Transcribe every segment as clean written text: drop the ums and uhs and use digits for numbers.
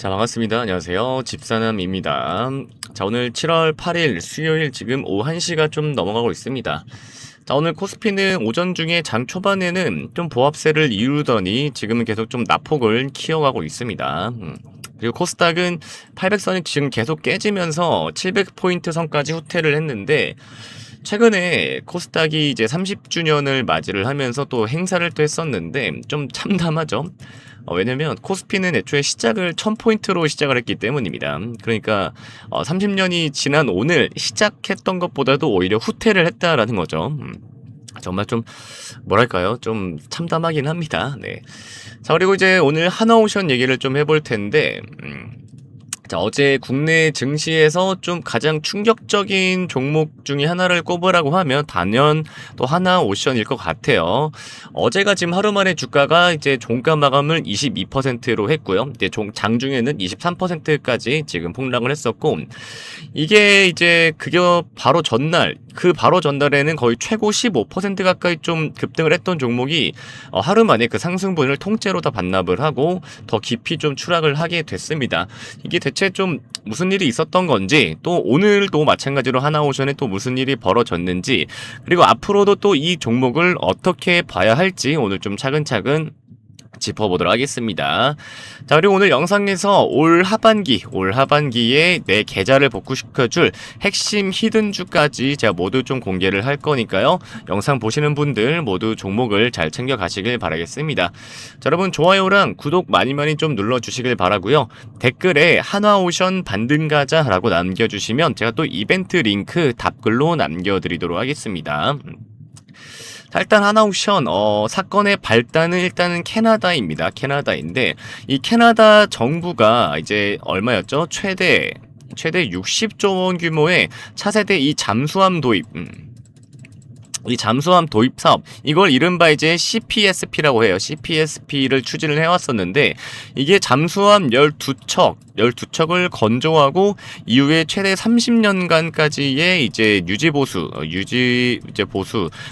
자, 반갑습니다. 안녕하세요. 집사남입니다. 자, 오늘 7월 8일 수요일 지금 오후 1시가 좀 넘어가고 있습니다. 자, 오늘 코스피는 오전 중에 장 초반에는 좀 보합세를 이루더니 지금은 계속 좀 낙폭을 키워가고 있습니다. 그리고 코스닥은 800선이 지금 계속 깨지면서 700포인트 선까지 후퇴를 했는데, 최근에 코스닥이 이제 30주년을 맞이를 하면서 또 행사를 또 했었는데 좀 참담하죠. 왜냐면 코스피는 애초에 시작을 1000포인트로 시작을 했기 때문입니다. 그러니까 30년이 지난 오늘 시작했던 것보다도 오히려 후퇴를 했다라는 거죠. 정말 좀 뭐랄까요? 좀 참담하긴 합니다. 네. 자, 그리고 이제 오늘 하나오션 얘기를 좀 해볼 텐데 자, 어제 국내 증시에서 좀 가장 충격적인 종목 중에 하나를 꼽으라고 하면 단연 또 하나오션일 것 같아요. 어제가 지금 하루 만에 주가가 이제 종가 마감을 22%로 했고요. 이제 장중에는 23%까지 지금 폭락을 했었고, 이게 이제 그게 바로 전날, 그 바로 전날에는 거의 최고 15% 가까이 좀 급등을 했던 종목이 하루 만에 그 상승분을 통째로 다 반납을 하고 더 깊이 좀 추락을 하게 됐습니다. 이게 대체 좀 무슨 일이 있었던 건지, 또 오늘도 마찬가지로 하나오션에 또 무슨 일이 벌어졌는지, 그리고 앞으로도 또 이 종목을 어떻게 봐야 할지 오늘 좀 차근차근 짚어보도록 하겠습니다. 자, 그리고 오늘 영상에서 올 하반기에 내 계좌를 복구시켜줄 핵심 히든주까지 제가 모두 좀 공개를 할 거니까요. 영상 보시는 분들 모두 종목을 잘 챙겨 가시길 바라겠습니다. 자, 여러분 좋아요랑 구독 많이 좀 눌러주시길 바라고요. 댓글에 한화오션 반등가자라고 남겨주시면 제가 또 이벤트 링크 답글로 남겨드리도록 하겠습니다. 자, 일단 하나오션 사건의 발단은 일단은 캐나다입니다. 캐나다인데 이 캐나다 정부가 이제 얼마였죠? 최대 60조 원 규모의 차세대 이 잠수함 도입 이 잠수함 도입 사업, 이걸 이른바 이제 CPSP라고 해요. CPSP를 추진을 해왔었는데, 이게 잠수함 12척을 건조하고 이후에 최대 30년간까지의 이제 유지 보수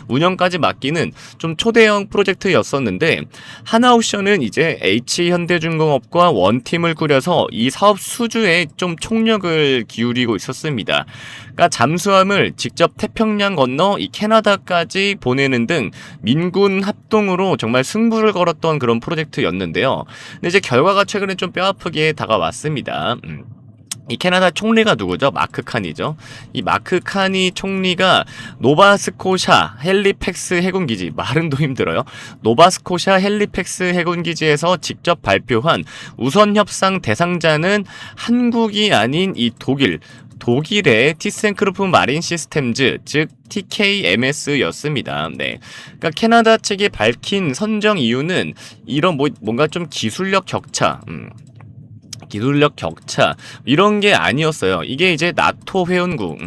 운영까지 맡기는 좀 초대형 프로젝트였었는데, 하나오션은 이제 H현대중공업과 원팀을 꾸려서 이 사업 수주에 좀 총력을 기울이고 있었습니다. 그러니까 잠수함을 직접 태평양 건너 이 캐나다까지 보내는 등 민군 합동으로 정말 승부를 걸었던 그런 프로젝트였는데요. 근데 이제 결과가 최근에 좀 뼈아프게 다가왔습니다. 이 캐나다 총리가 누구죠? 마크 칸이죠. 이 마크 칸이 총리가 노바스코샤 헬리팩스 해군기지, 말은도 힘들어요. 노바스코샤 헬리팩스 해군기지에서 직접 발표한 우선 협상 대상자는 한국이 아닌 이 독일의 티센크루프 마린 시스템즈, 즉 TKMS였습니다. 네. 그러니까 캐나다 측이 밝힌 선정 이유는 이런 뭔가 좀 기술력 격차 이런 게 아니었어요. 이게 이제 나토 회원국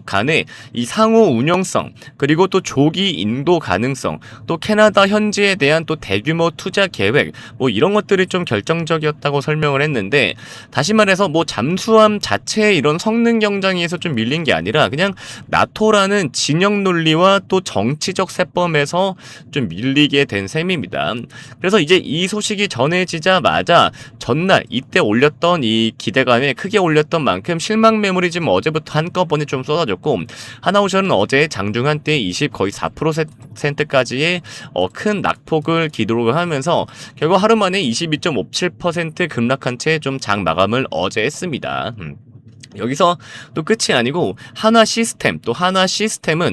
간의 이 상호 운영성, 그리고 또 조기 인도 가능성, 또 캐나다 현지에 대한 또 대규모 투자 계획, 뭐 이런 것들이 좀 결정적이었다고 설명을 했는데, 다시 말해서 뭐 잠수함 자체의 이런 성능 경쟁에서 좀 밀린 게 아니라 그냥 나토라는 진영 논리와 또 정치적 세법에서 좀 밀리게 된 셈입니다. 그래서 이제 이 소식이 전해지자마자 전날 이때 올렸던 이 기대감에 크게 올렸던 만큼 실망 매물이 지금 어제부터 한꺼번에 좀 쏟아졌고, 하나오션은 어제 장중 한때 거의 4%까지의 큰 낙폭을 기록을 하면서 결국 하루 만에 22.57% 급락한 채 좀 장 마감을 어제 했습니다. 여기서 또 끝이 아니고 하나 시스템은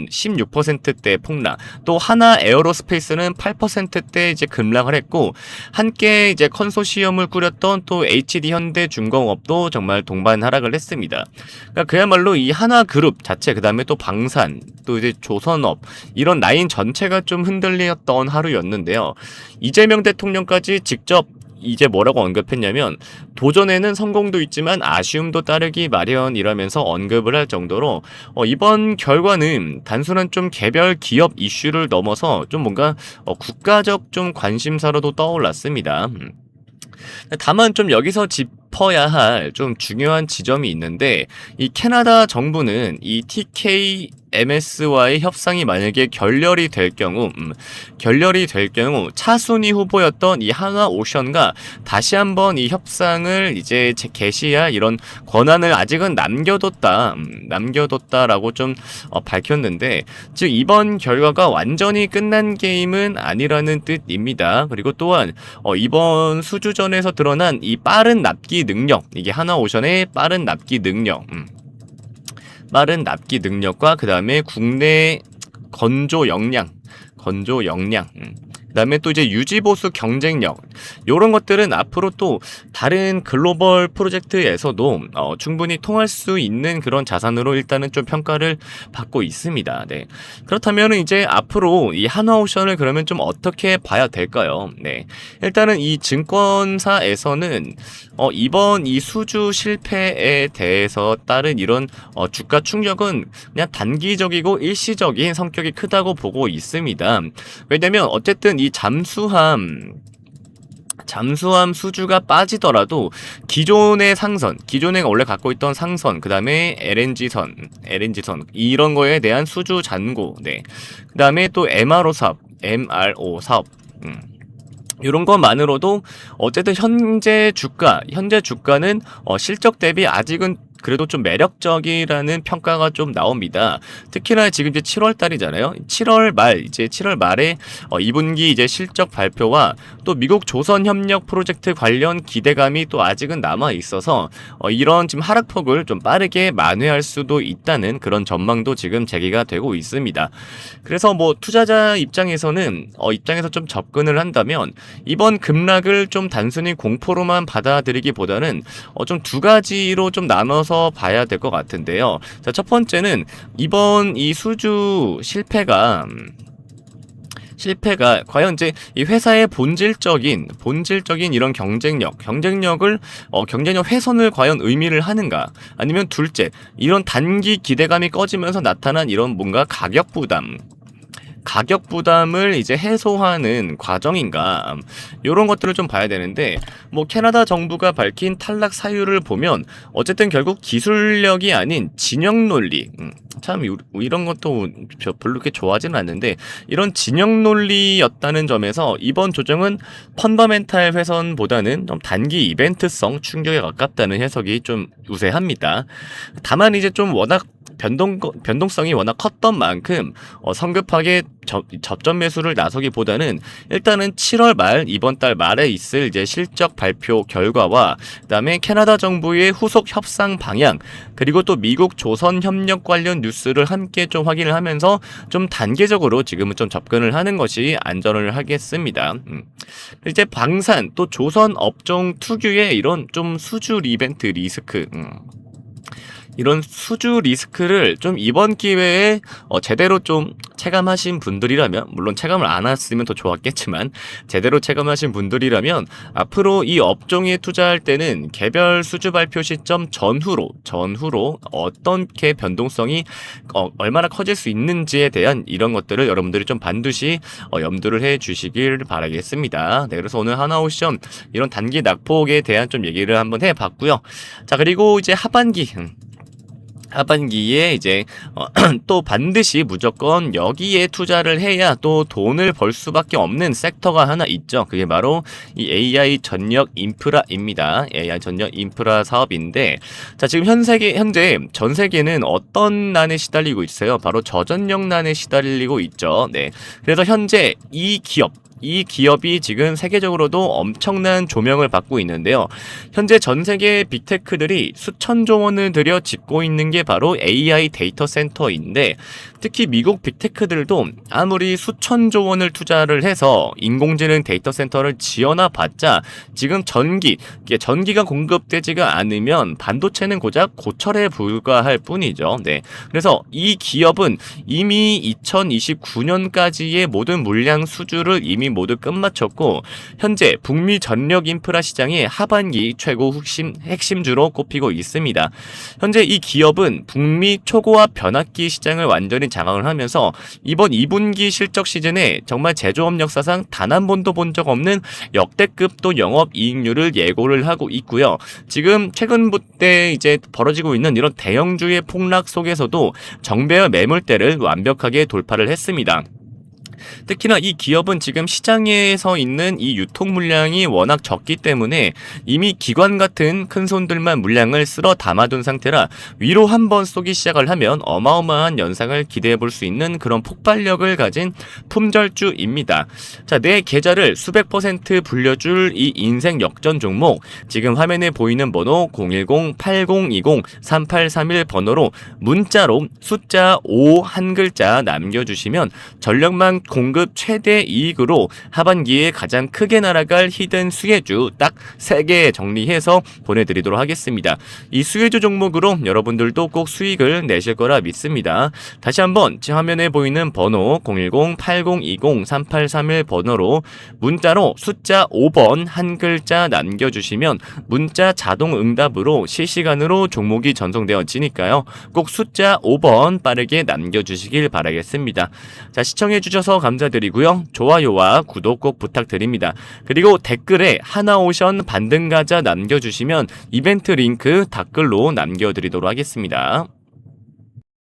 16%대 폭락, 또 하나 에어로스페이스는 8%대 이제 급락을 했고, 함께 이제 컨소시엄을 꾸렸던 또 HD 현대중공업도 정말 동반 하락을 했습니다. 그러니까 그야말로 이 하나 그룹 자체, 그다음에 또 방산, 또 이제 조선업, 이런 라인 전체가 좀 흔들렸던 하루였는데요. 이재명 대통령까지 직접 이제 뭐라고 언급했냐면, 도전에는 성공도 있지만 아쉬움도 따르기 마련이라면서 언급을 할 정도로 이번 결과는 단순한 좀 개별 기업 이슈를 넘어서 좀 뭔가 국가적 좀 관심사로도 떠올랐습니다. 다만 좀 여기서 짚어야 할 좀 중요한 지점이 있는데, 이 캐나다 정부는 이 MS와의 협상이 만약에 결렬이 될 경우 차순위 후보였던 이 한화오션과 다시 한번 이 협상을 이제 개시할 이런 권한을 아직은 남겨뒀다라고 좀 밝혔는데, 즉 이번 결과가 완전히 끝난 게임은 아니라는 뜻입니다. 그리고 또한 이번 수주전에서 드러난 이 빠른 납기 능력, 이게 한화오션의 빠른 납기 능력과 그 다음에 국내 건조 역량, 그 다음에 또 이제 유지보수 경쟁력, 요런 것들은 앞으로 또 다른 글로벌 프로젝트에서도 충분히 통할 수 있는 그런 자산으로 일단은 좀 평가를 받고 있습니다. 네. 그렇다면 이제 앞으로 이 한화오션을 그러면 좀 어떻게 봐야 될까요? 네. 일단은 이 증권사에서는 이번 이 수주 실패에 대해서 따른 이런 주가 충격은 그냥 단기적이고 일시적인 성격이 크다고 보고 있습니다. 왜냐면 어쨌든 이 잠수함 수주가 빠지더라도 기존의 원래 갖고 있던 상선, 그 다음에 LNG선 이런 거에 대한 수주 잔고, 네. 그 다음에 또 MRO 사업, 이런 것만으로도 어쨌든 현재 주가는 실적 대비 아직은 그래도 좀 매력적이라는 평가가 좀 나옵니다. 특히나 지금 이제 7월 달이잖아요. 7월 말에 2분기 이제 실적 발표와 또 미국 조선 협력 프로젝트 관련 기대감이 또 아직은 남아 있어서 이런 지금 하락폭을 좀 빠르게 만회할 수도 있다는 그런 전망도 지금 제기가 되고 있습니다. 그래서 뭐 투자자 입장에서 좀 접근을 한다면 이번 급락을 좀 단순히 공포로만 받아들이기보다는 좀 두 가지로 좀 나눠서 봐야 될 것 같은데요. 자, 첫 번째는 이번 이 수주 실패가 과연 이제 이 회사의 본질적인 이런 경쟁력 훼손을 과연 의미를 하는가, 아니면 둘째, 이런 단기 기대감이 꺼지면서 나타난 이런 뭔가 가격 부담을 이제 해소하는 과정인가, 이런 것들을 좀 봐야 되는데, 뭐 캐나다 정부가 밝힌 탈락 사유를 보면 어쨌든 결국 기술력이 아닌 진영 논리, 참 이런 것도 별로 그렇게 좋아하지는 않는데, 이런 진영 논리였다는 점에서 이번 조정은 펀더멘탈 훼손보다는 좀 단기 이벤트성 충격에 가깝다는 해석이 좀 우세합니다. 다만 이제 좀 워낙 변동성이 워낙 컸던 만큼 성급하게 접전 매수를 나서기보다는 일단은 7월 말, 이번 달 말에 있을 이제 실적 발표 결과와 그다음에 캐나다 정부의 후속 협상 방향, 그리고 또 미국 조선 협력 관련 뉴스를 함께 좀 확인을 하면서 좀 단계적으로 지금은 좀 접근을 하는 것이 안전을 하겠습니다. 이제 방산 또 조선 업종 특유의 이런 좀 수주 이벤트 리스크, 이런 수주 리스크를 좀 이번 기회에 제대로 좀 체감하신 분들이라면, 물론 체감을 안 했으면 더 좋았겠지만 제대로 체감하신 분들이라면 앞으로 이 업종에 투자할 때는 개별 수주 발표 시점 전후로 어떻게 변동성이 얼마나 커질 수 있는지에 대한 이런 것들을 여러분들이 좀 반드시 염두를 해 주시길 바라겠습니다. 네, 그래서 오늘 한화오션 이런 단기 낙폭에 대한 좀 얘기를 한번 해봤고요. 자, 그리고 이제 하반기에 이제 또 반드시 무조건 여기에 투자를 해야 또 돈을 벌 수밖에 없는 섹터가 하나 있죠. 그게 바로 이 AI 전력 인프라입니다. AI 전력 인프라 사업인데, 자, 지금 현재 전 세계는 어떤 난에 시달리고 있어요? 바로 저전력 난에 시달리고 있죠. 네. 그래서 현재 이 기업이 지금 세계적으로도 엄청난 조명을 받고 있는데요. 현재 전 세계 빅테크들이 수천조 원을 들여 짓고 있는 게 바로 AI 데이터 센터인데, 특히 미국 빅테크들도 아무리 수천조 원을 투자를 해서 인공지능 데이터 센터를 지어놔 봤자 지금 전기가 공급되지가 않으면 반도체는 고작 고철에 불과할 뿐이죠. 네. 그래서 이 기업은 이미 2029년까지의 모든 물량 수주를 이미 일정이 모두 끝마쳤고 현재 북미 전력 인프라 시장의 하반기 최고 핵심주로 꼽히고 있습니다. 현재 이 기업은 북미 초고압 변압기 시장을 완전히 장악을 하면서 이번 2분기 실적 시즌에 정말 제조업 역사상 단 한 번도 본 적 없는 역대급 또 영업 이익률을 예고를 하고 있고요. 지금 최근부터 이제 벌어지고 있는 이런 대형주의 폭락 속에서도 정배열 매물대를 완벽하게 돌파를 했습니다. 특히나 이 기업은 지금 시장에서 있는 이 유통 물량이 워낙 적기 때문에 이미 기관 같은 큰 손들만 물량을 쓸어 담아둔 상태라 위로 한번 쏘기 시작을 하면 어마어마한 연상을 기대해 볼 수 있는 그런 폭발력을 가진 품절주입니다. 자, 내 계좌를 수백 % 불려줄 이 인생 역전 종목, 지금 화면에 보이는 번호 010-8020-3831 번호로 문자로 숫자 5 한 글자 남겨주시면 전력망 공급 최대 이익으로 하반기에 가장 크게 날아갈 히든 수혜주 딱 3개 정리해서 보내드리도록 하겠습니다. 이 수혜주 종목으로 여러분들도 꼭 수익을 내실 거라 믿습니다. 다시 한번 제 화면에 보이는 번호 010-8020-3831 번호로 문자로 숫자 5번 한 글자 남겨주시면 문자 자동 응답으로 실시간으로 종목이 전송되어지니까요. 꼭 숫자 5번 빠르게 남겨주시길 바라겠습니다. 자, 시청해주셔서 감사드리고요. 좋아요와 구독 꼭 부탁드립니다. 그리고 댓글에 하나오션 반등가자 남겨주시면 이벤트 링크 댓글로 남겨드리도록 하겠습니다.